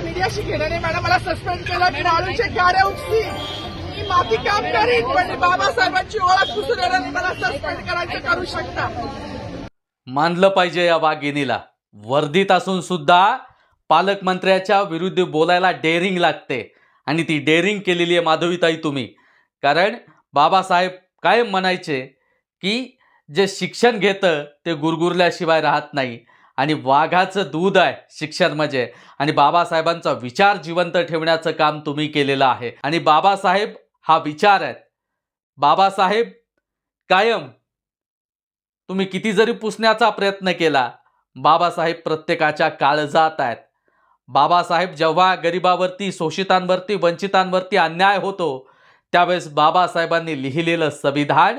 मीडियाशी घेणं नाही. मॅडम मला सस्पेंड केलं, मी वाळूचे गाड्या उचली, मी माती काम करीन, पण बाबासाहेबांची ओळख पुसून येणार नाही. मला सस्पेंड करायचं करू शकता. मानलं पाहिजे या वाघिणीला. वर्दीत असून सुद्धा पालकमंत्र्याच्या विरुद्ध बोलायला डेअरिंग लागते आणि ती डेअरिंग केलेली आहे माधवीताई तुम्ही. कारण बाबासाहेब कायम म्हणायचे की जे शिक्षण घेतं ते गुरगुरल्याशिवाय राहत नाही आणि वाघाचं दूध आहे शिक्षण म्हणजे. आणि बाबासाहेबांचा विचार जिवंत ठेवण्याचं काम तुम्ही केलेलं आहे. आणि बाबासाहेब हा विचार आहेत. बाबासाहेब कायम तुम्ही किती जरी पुसण्याचा प्रयत्न केला, बाबासाहेब प्रत्येकाच्या काळजात आहेत. बाबासाहेब जेव्हा गरिबावरती, शोषितांवरती, वंचितांवरती अन्याय होतो त्यावेळेस बाबासाहेबांनी लिहिलेलं संविधान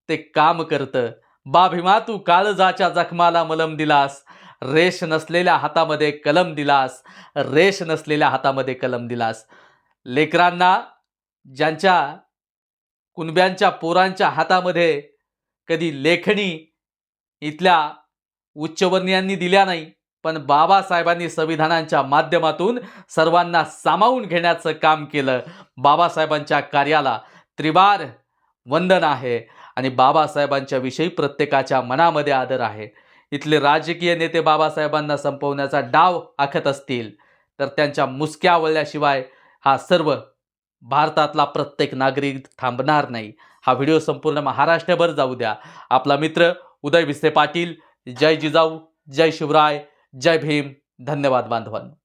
ते काम करतं. बा भीमा तू काळजाच्या जखमाला मलम दिलास, रेष नसलेल्या हातामध्ये कलम दिलास, रेष नसलेल्या हातामध्ये कलम दिलास. लेकरांना ज्यांच्या कुणब्यांच्या पोरांच्या हातामध्ये कधी लेखणी इथल्या उच्चवर्णीयांनी दिल्या नाही, पण बाबासाहेबांनी संविधानाच्या माध्यमातून सर्वांना सामावून घेण्याचं काम केलं. बाबासाहेबांच्या कार्याला त्रिवार वंदन आहे आणि बाबासाहेबांच्या विषयी प्रत्येकाच्या मनामध्ये आदर आहे. इथले राजकीय नेते बाबासाहेबांना संपवण्याचा डाव आखत असतील तर त्यांच्या मुसक्या वळल्याशिवाय हा सर्व भारतातला प्रत्येक नागरिक थांबणार नाही. हा व्हिडिओ संपूर्ण महाराष्ट्रभर जाऊ द्या. आपला मित्र उदय विसे पाटील. जय जिजाऊ, जय शिवराय, जय भीम. धन्यवाद बांधवांनो.